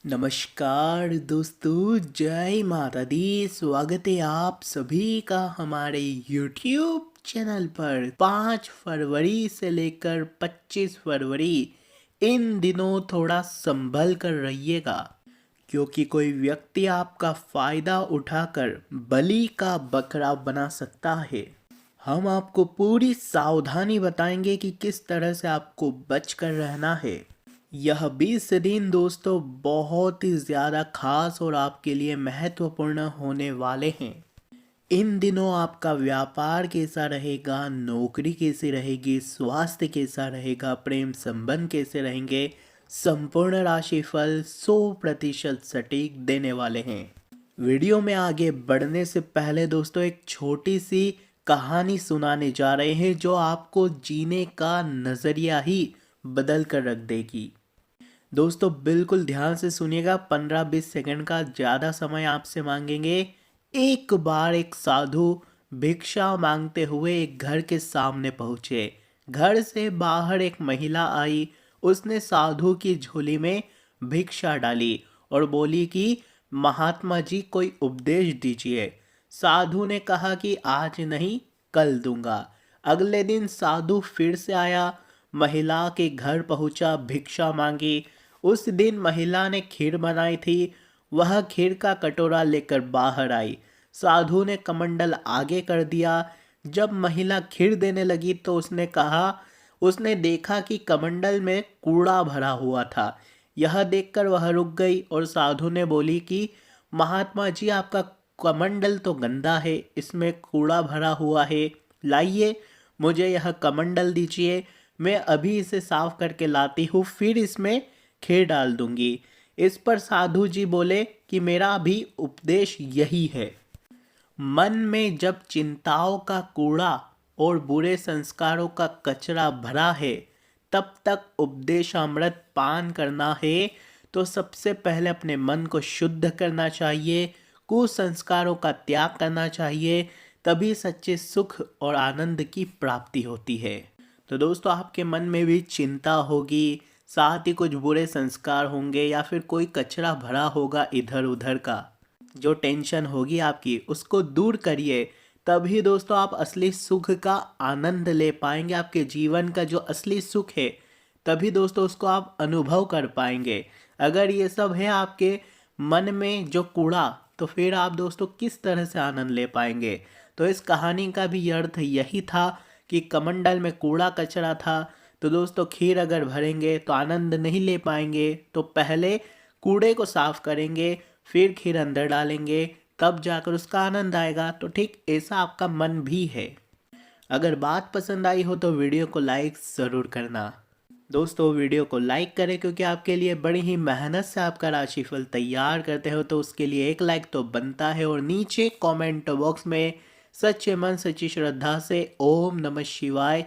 नमस्कार दोस्तों, जय माता दी। स्वागत है आप सभी का हमारे YouTube चैनल पर। 5 फरवरी से लेकर 25 फरवरी इन दिनों थोड़ा संभल कर रहिएगा, क्योंकि कोई व्यक्ति आपका फायदा उठाकर बलि का बकरा बना सकता है। हम आपको पूरी सावधानी बताएंगे कि किस तरह से आपको बचकर रहना है। यह 20 दिन दोस्तों बहुत ही ज़्यादा खास और आपके लिए महत्वपूर्ण होने वाले हैं। इन दिनों आपका व्यापार कैसा रहेगा, नौकरी कैसी रहेगी, स्वास्थ्य कैसा रहेगा, प्रेम संबंध कैसे रहेंगे, संपूर्ण राशिफल 100% सटीक देने वाले हैं। वीडियो में आगे बढ़ने से पहले दोस्तों एक छोटी सी कहानी सुनाने जा रहे हैं, जो आपको जीने का नज़रिया ही बदल कर रख देगी। दोस्तों बिल्कुल ध्यान से सुनिएगा, 15-20 सेकंड का ज़्यादा समय आपसे मांगेंगे। एक बार एक साधु भिक्षा मांगते हुए एक घर के सामने पहुँचे। घर से बाहर एक महिला आई। उसने साधु की झोली में भिक्षा डाली और बोली कि महात्मा जी कोई उपदेश दीजिए। साधु ने कहा कि आज नहीं, कल दूंगा। अगले दिन साधु फिर से आया, महिला के घर पहुंचा, भिक्षा मांगी। उस दिन महिला ने खीर बनाई थी। वह खीर का कटोरा लेकर बाहर आई। साधु ने कमंडल आगे कर दिया। जब महिला खीर देने लगी तो उसने देखा कि कमंडल में कूड़ा भरा हुआ था। यह देखकर वह रुक गई और साधु ने बोली कि महात्मा जी आपका कमंडल तो गंदा है, इसमें कूड़ा भरा हुआ है। लाइए, मुझे यह कमंडल दीजिए, मैं अभी इसे साफ करके लाती हूँ, फिर इसमें खीर डाल दूंगी। इस पर साधु जी बोले कि मेरा भी उपदेश यही है। मन में जब चिंताओं का कूड़ा और बुरे संस्कारों का कचरा भरा है, तब तक उपदेशामृत पान करना है तो सबसे पहले अपने मन को शुद्ध करना चाहिए, कुसंस्कारों का त्याग करना चाहिए, तभी सच्चे सुख और आनंद की प्राप्ति होती है। तो दोस्तों आपके मन में भी चिंता होगी, साथ ही कुछ बुरे संस्कार होंगे या फिर कोई कचरा भरा होगा इधर उधर का। जो टेंशन होगी आपकी उसको दूर करिए, तभी दोस्तों आप असली सुख का आनंद ले पाएंगे। आपके जीवन का जो असली सुख है, तभी दोस्तों उसको आप अनुभव कर पाएंगे। अगर ये सब है आपके मन में जो कूड़ा, तो फिर आप दोस्तों किस तरह से आनंद ले पाएंगे। तो इस कहानी का भी अर्थ यही था कि कमंडल में कूड़ा कचरा था, तो दोस्तों खीर अगर भरेंगे तो आनंद नहीं ले पाएंगे। तो पहले कूड़े को साफ करेंगे, फिर खीर अंदर डालेंगे, तब जाकर उसका आनंद आएगा। तो ठीक ऐसा आपका मन भी है। अगर बात पसंद आई हो तो वीडियो को लाइक ज़रूर करना। दोस्तों वीडियो को लाइक करें, क्योंकि आपके लिए बड़ी ही मेहनत से आपका राशिफल तैयार करते हो, तो उसके लिए एक लाइक तो बनता है। और नीचे कमेंट बॉक्स में सच्चे मन सच्ची श्रद्धा से ओम नमः शिवाय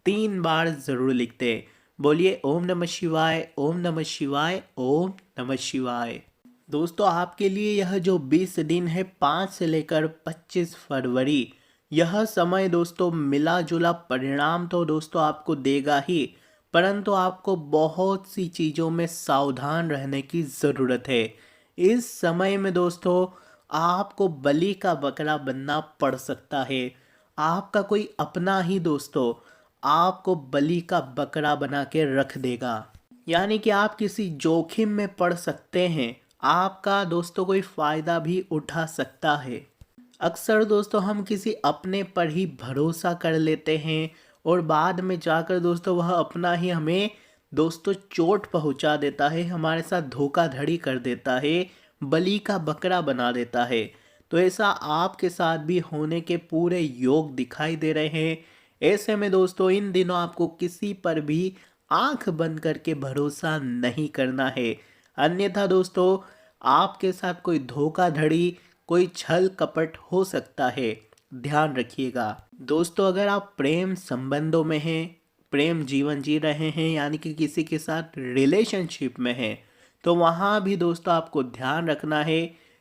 3 बार ज़रूर लिखते। बोलिए ओम नमः शिवाय, ओम नमः शिवाय, ओम नमः शिवाय। दोस्तों आपके लिए यह जो 20 दिन है, 5 से लेकर 25 फरवरी, यह समय दोस्तों मिला जुला परिणाम तो दोस्तों आपको देगा ही, परंतु आपको बहुत सी चीज़ों में सावधान रहने की ज़रूरत है। इस समय में दोस्तों आपको बलि का बकरा बनना पड़ सकता है। आपका कोई अपना ही दोस्तों आपको बलि का बकरा बना के रख देगा, यानी कि आप किसी जोखिम में पड़ सकते हैं। आपका दोस्तों कोई फ़ायदा भी उठा सकता है। अक्सर दोस्तों हम किसी अपने पर ही भरोसा कर लेते हैं और बाद में जाकर दोस्तों वह अपना ही हमें दोस्तों चोट पहुंचा देता है, हमारे साथ धोखाधड़ी कर देता है, बलि का बकरा बना देता है। तो ऐसा आपके साथ भी होने के पूरे योग दिखाई दे रहे हैं। ऐसे में दोस्तों इन दिनों आपको किसी पर भी आंख बंद करके भरोसा नहीं करना है, अन्यथा दोस्तों आपके साथ कोई धोखाधड़ी, कोई छल कपट हो सकता है। ध्यान रखिएगा। दोस्तों अगर आप प्रेम संबंधों में हैं, प्रेम जीवन जी रहे हैं, यानी कि किसी के साथ रिलेशनशिप में हैं, तो वहाँ भी दोस्तों आपको ध्यान रखना है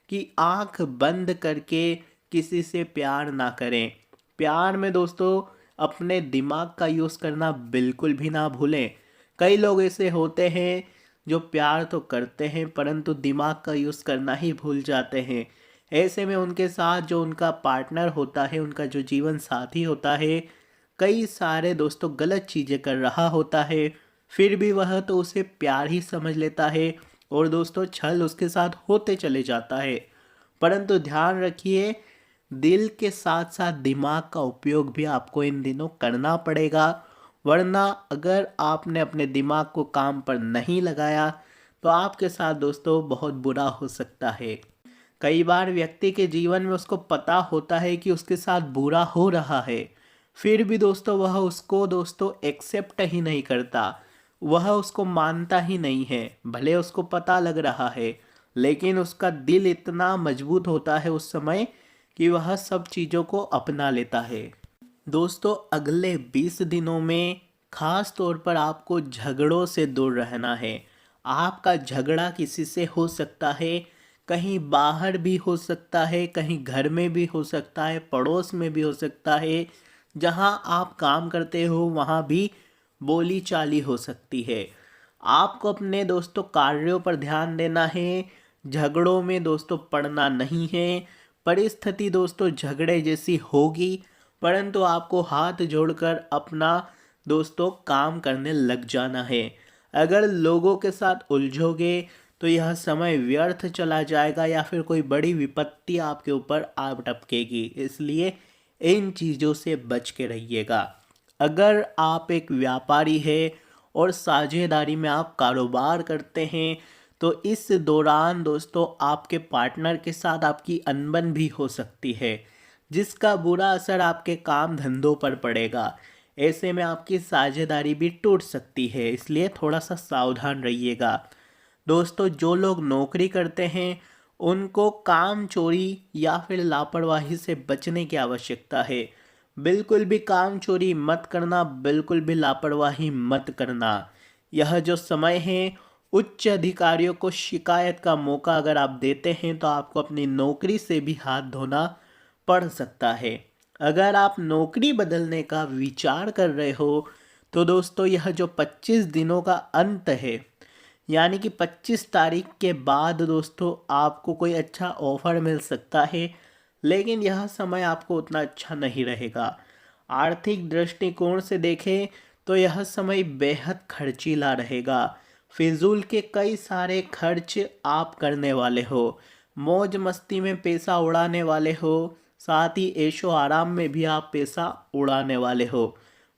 कि आंख बंद करके किसी से प्यार ना करें। प्यार में दोस्तों अपने दिमाग का यूज़ करना बिल्कुल भी ना भूलें। कई लोग ऐसे होते हैं जो प्यार तो करते हैं परंतु दिमाग का यूज़ करना ही भूल जाते हैं। ऐसे में उनके साथ जो उनका पार्टनर होता है, उनका जो जीवन साथी होता है, कई सारे दोस्तों गलत चीज़ें कर रहा होता है, फिर भी वह तो उसे प्यार ही समझ लेता है और दोस्तों छल उसके साथ होते चले जाता है। परंतु ध्यान रखिए, दिल के साथ साथ दिमाग का उपयोग भी आपको इन दिनों करना पड़ेगा, वरना अगर आपने अपने दिमाग को काम पर नहीं लगाया तो आपके साथ दोस्तों बहुत बुरा हो सकता है। कई बार व्यक्ति के जीवन में उसको पता होता है कि उसके साथ बुरा हो रहा है, फिर भी दोस्तों वह उसको दोस्तों एक्सेप्ट ही नहीं करता, वह उसको मानता ही नहीं है। भले उसको पता लग रहा है, लेकिन उसका दिल इतना मजबूत होता है उस समय कि वह सब चीज़ों को अपना लेता है। दोस्तों अगले 20 दिनों में खास तौर पर आपको झगड़ों से दूर रहना है। आपका झगड़ा किसी से हो सकता है, कहीं बाहर भी हो सकता है, कहीं घर में भी हो सकता है, पड़ोस में भी हो सकता है, जहां आप काम करते हो वहां भी बोली चाली हो सकती है। आपको अपने दोस्तों कार्यों पर ध्यान देना है, झगड़ों में दोस्तों पड़ना नहीं है। परिस्थिति दोस्तों झगड़े जैसी होगी, परंतु आपको हाथ जोड़कर अपना दोस्तों काम करने लग जाना है। अगर लोगों के साथ उलझोगे तो यह समय व्यर्थ चला जाएगा या फिर कोई बड़ी विपत्ति आपके ऊपर आ टपकेगी, इसलिए इन चीज़ों से बच के रहिएगा। अगर आप एक व्यापारी है और साझेदारी में आप कारोबार करते हैं तो इस दौरान दोस्तों आपके पार्टनर के साथ आपकी अनबन भी हो सकती है, जिसका बुरा असर आपके काम धंधों पर पड़ेगा। ऐसे में आपकी साझेदारी भी टूट सकती है, इसलिए थोड़ा सा सावधान रहिएगा। दोस्तों जो लोग नौकरी करते हैं उनको काम चोरी या फिर लापरवाही से बचने की आवश्यकता है। बिल्कुल भी काम चोरी मत करना, बिल्कुल भी लापरवाही मत करना। यह जो समय है, उच्च अधिकारियों को शिकायत का मौका अगर आप देते हैं तो आपको अपनी नौकरी से भी हाथ धोना पड़ सकता है। अगर आप नौकरी बदलने का विचार कर रहे हो तो दोस्तों यह जो 25 दिनों का अंत है, यानी कि 25 तारीख के बाद दोस्तों आपको कोई अच्छा ऑफर मिल सकता है, लेकिन यह समय आपको उतना अच्छा नहीं रहेगा। आर्थिक दृष्टिकोण से देखें तो यह समय बेहद खर्चीला रहेगा। फिजूल के कई सारे खर्च आप करने वाले हो, मौज मस्ती में पैसा उड़ाने वाले हो, साथ ही ऐशो आराम में भी आप पैसा उड़ाने वाले हो।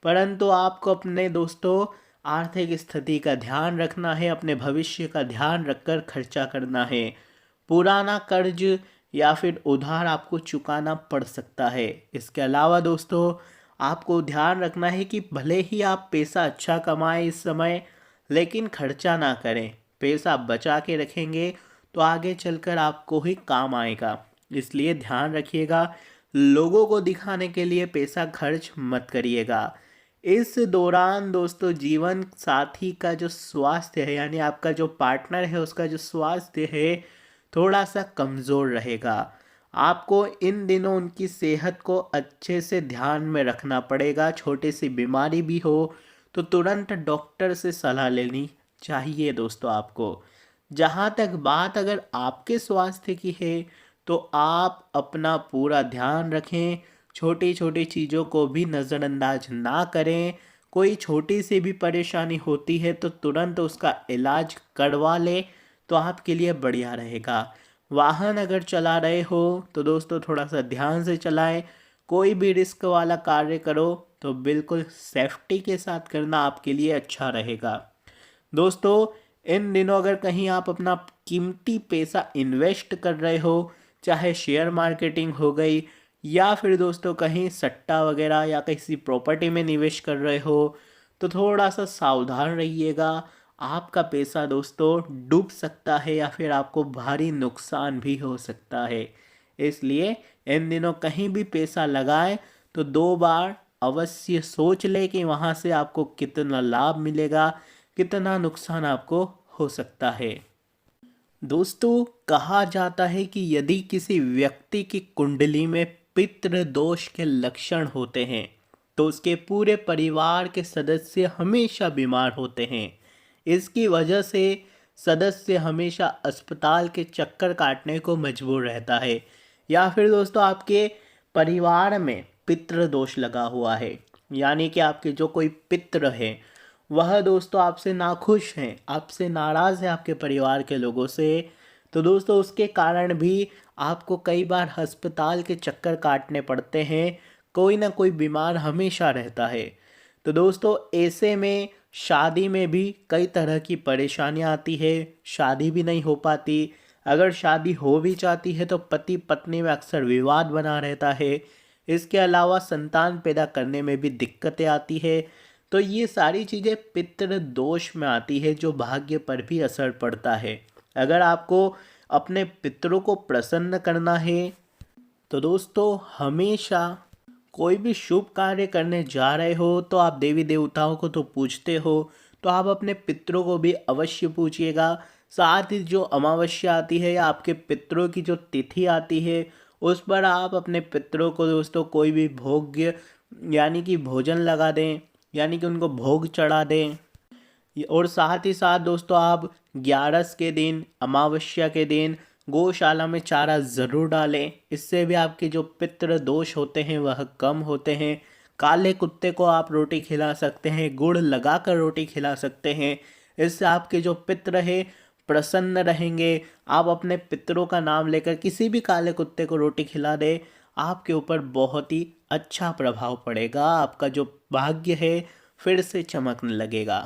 परंतु आपको अपने दोस्तों आर्थिक स्थिति का ध्यान रखना है, अपने भविष्य का ध्यान रखकर खर्चा करना है। पुराना कर्ज या फिर उधार आपको चुकाना पड़ सकता है। इसके अलावा दोस्तों आपको ध्यान रखना है कि भले ही आप पैसा अच्छा कमाएं इस समय, लेकिन खर्चा ना करें। पैसा बचा के रखेंगे तो आगे चलकर आपको ही काम आएगा, इसलिए ध्यान रखिएगा। लोगों को दिखाने के लिए पैसा खर्च मत करिएगा। इस दौरान दोस्तों जीवन साथी का जो स्वास्थ्य है, यानी आपका जो पार्टनर है उसका जो स्वास्थ्य है थोड़ा सा कमज़ोर रहेगा। आपको इन दिनों उनकी सेहत को अच्छे से ध्यान में रखना पड़ेगा। छोटी सी बीमारी भी हो तो तुरंत डॉक्टर से सलाह लेनी चाहिए दोस्तों आपको। जहाँ तक बात अगर आपके स्वास्थ्य की है तो आप अपना पूरा ध्यान रखें, छोटी छोटी चीज़ों को भी नज़रअंदाज ना करें। कोई छोटी सी भी परेशानी होती है तो तुरंत उसका इलाज करवा लें तो आपके लिए बढ़िया रहेगा। वाहन अगर चला रहे हो तो दोस्तों थोड़ा सा ध्यान से चलाएं। कोई भी रिस्क वाला कार्य करो तो बिल्कुल सेफ्टी के साथ करना आपके लिए अच्छा रहेगा। दोस्तों इन दिनों अगर कहीं आप अपना कीमती पैसा इन्वेस्ट कर रहे हो, चाहे शेयर मार्केटिंग हो गई या फिर दोस्तों कहीं सट्टा वगैरह या किसी प्रॉपर्टी में निवेश कर रहे हो, तो थोड़ा सा सावधान रहिएगा। आपका पैसा दोस्तों डूब सकता है या फिर आपको भारी नुकसान भी हो सकता है। इसलिए इन दिनों कहीं भी पैसा लगाएं तो 2 बार अवश्य सोच ले कि वहाँ से आपको कितना लाभ मिलेगा, कितना नुकसान आपको हो सकता है। दोस्तों कहा जाता है कि यदि किसी व्यक्ति की कुंडली में पितृ दोष के लक्षण होते हैं तो उसके पूरे परिवार के सदस्य हमेशा बीमार होते हैं। इसकी वजह से सदस्य हमेशा अस्पताल के चक्कर काटने को मजबूर रहता है, या फिर दोस्तों आपके परिवार में पितृ दोष लगा हुआ है, यानी कि आपके जो कोई पितृ है वह दोस्तों आपसे नाखुश हैं, आपसे नाराज़ है आपके परिवार के लोगों से, तो दोस्तों उसके कारण भी आपको कई बार अस्पताल के चक्कर काटने पड़ते हैं। कोई ना कोई बीमार हमेशा रहता है। तो दोस्तों ऐसे में शादी में भी कई तरह की परेशानियां आती है, शादी भी नहीं हो पाती। अगर शादी हो भी जाती है तो पति पत्नी में अक्सर विवाद बना रहता है। इसके अलावा संतान पैदा करने में भी दिक्कतें आती है। तो ये सारी चीज़ें पितृ दोष में आती है, जो भाग्य पर भी असर पड़ता है। अगर आपको अपने पितरों को प्रसन्न करना है तो दोस्तों हमेशा कोई भी शुभ कार्य करने जा रहे हो तो आप देवी देवताओं को तो पूजते हो, तो आप अपने पितरों को भी अवश्य पूछिएगा। साथ ही जो अमावस्या आती है या आपके पितरों की जो तिथि आती है उस पर आप अपने पितरों को दोस्तों कोई भी भोग्य यानी कि भोजन लगा दें, यानी कि उनको भोग चढ़ा दें। और साथ ही साथ दोस्तों आप 11 के दिन, अमावस्या के दिन गौशाला में चारा ज़रूर डालें। इससे भी आपके जो पितृ दोष होते हैं वह कम होते हैं। काले कुत्ते को आप रोटी खिला सकते हैं, गुड़ लगाकर रोटी खिला सकते हैं। इससे आपके जो पितृ हैं प्रसन्न रहेंगे। आप अपने पितरों का नाम लेकर किसी भी काले कुत्ते को रोटी खिला दें, आपके ऊपर बहुत ही अच्छा प्रभाव पड़ेगा। आपका जो भाग्य है फिर से चमकने लगेगा।